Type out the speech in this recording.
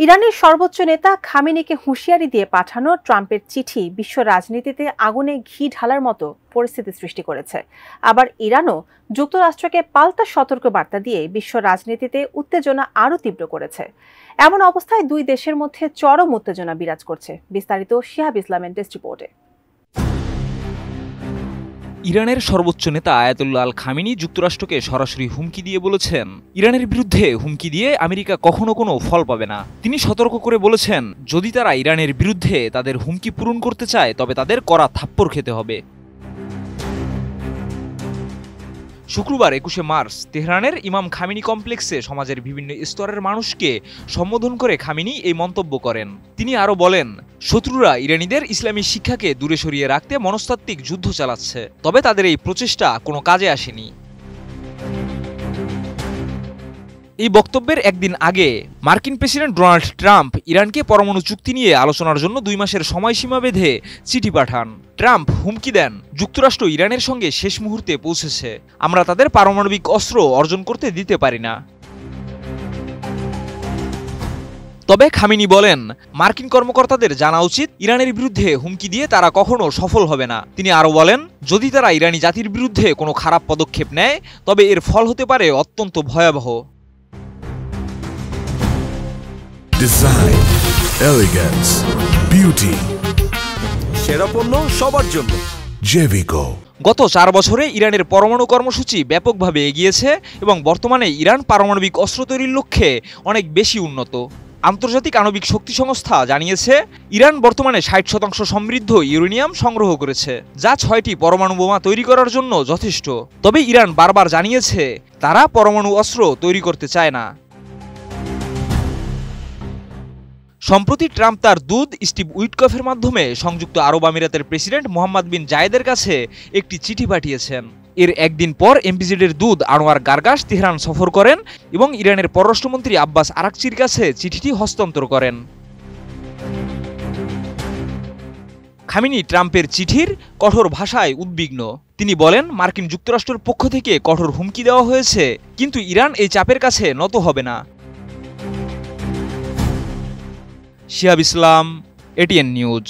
ইরানের সর্বোচ্চ নেতা খামেনিকে হুঁশিয়ারি দিয়ে পাঠানো ট্রাম্পের চিঠি বিশ্ব রাজনীতিতে আগুনে ঘি ঢালার মতো পরিস্থিতি সৃষ্টি করেছে। আবার ইরানও যুক্তরাষ্ট্রকে পাল্টা সতর্কবার্তা দিয়ে বিশ্ব রাজনীতিতে উত্তেজনা আরও তীব্র করেছে। এমন অবস্থায় দুই দেশের মধ্যে চরম উত্তেজনা বিরাজ করছে। বিস্তারিত শিহাব ইসলামের ডেস্ক রিপোর্টে। ইরানের সর্বোচ্চ নেতা আয়াতুল্লাহ আল খামেনি যুক্তরাষ্ট্রকে সরাসরি হুমকি দিয়ে বলেছেন, ইরানের বিরুদ্ধে হুমকি দিয়ে আমেরিকা কখনো কোনো ফল পাবে না। তিনি সতর্ক করে বলেছেন, যদি তারা ইরানের বিরুদ্ধে তাদের হুমকি পূরণ করতে চায় তবে তাদের কড়া থাপ্পড় খেতে হবে। শুক্রবার ২১শে মার্চ তেহরানের ইমাম খামেনি কমপ্লেক্সে সমাজের বিভিন্ন স্তরের মানুষকে সম্বোধন করে খামেনি এই মন্তব্য করেন। তিনি আরও বলেন, শত্রুরা ইরানিদের ইসলামী শিক্ষাকে দূরে সরিয়ে রাখতে মনস্তাত্ত্বিক যুদ্ধ চালাচ্ছে, তবে তাদের এই প্রচেষ্টা কোনো কাজে আসেনি। এই বক্তব্যের একদিন আগে মার্কিন প্রেসিডেন্ট ডোনাল্ড ট্রাম্প ইরানকে পরমাণু চুক্তি নিয়ে আলোচনার জন্য ২ মাসের সময়সীমা বেঁধে চিঠি পাঠান। ট্রাম্প হুমকি দেন, যুক্তরাষ্ট্র ইরানের সঙ্গে শেষ মুহূর্তে পৌঁছেছে, আমরা তাদের পারমাণবিক অস্ত্র অর্জন করতে দিতে পারি না। তবে খামেনি বলেন, মার্কিন কর্মকর্তাদের জানা উচিত ইরানের বিরুদ্ধে হুমকি দিয়ে তারা কখনো সফল হবে না। তিনি আরও বলেন, যদি তারা ইরানি জাতির বিরুদ্ধে কোনো খারাপ পদক্ষেপ নেয় তবে এর ফল হতে পারে অত্যন্ত ভয়াবহ। ডিজাইন, এলিগেন্স, বিউটি, সেরা পণ্য সবার জন্য জেভিকো। গত ৪ বছরে ইরানের পরমাণু কর্মসূচি ব্যাপকভাবে এগিয়েছে এবং বর্তমানে ইরান পারমাণবিক অস্ত্র তৈরির লক্ষ্যে অনেক বেশি উন্নত। আন্তর্জাতিক আণবিক শক্তি সংস্থা জানিয়েছে, ইরান বর্তমানে ৬০% সমৃদ্ধ ইউরেনিয়াম সংগ্রহ করেছে, যা ৬টি পরমাণু বোমা তৈরি করার জন্য যথেষ্ট। তবে ইরান বারবার জানিয়েছে তারা পরমাণু অস্ত্র তৈরি করতে চায় না। সম্প্রতি ট্রাম্প তার দূত স্টিভ উইটকফের মাধ্যমে সংযুক্ত আরব আমিরাতের প্রেসিডেন্ট মোহাম্মদ বিন জায়েদের কাছে একটি চিঠি পাঠিয়েছেন। এর একদিন পর এমপিজেডের দূত আনোয়ার গার্গাস তেহরান সফর করেন এবং ইরানের পররাষ্ট্রমন্ত্রী আব্বাস আরাকচির কাছে চিঠিটি হস্তান্তর করেন। খামেনি ট্রাম্পের চিঠির কঠোর ভাষায় উদ্বিগ্ন। তিনি বলেন, মার্কিন যুক্তরাষ্ট্রের পক্ষ থেকে কঠোর হুমকি দেওয়া হয়েছে, কিন্তু ইরান এই চাপের কাছে নত হবে না। শিহাব ইসলাম, এটিএন নিউজ।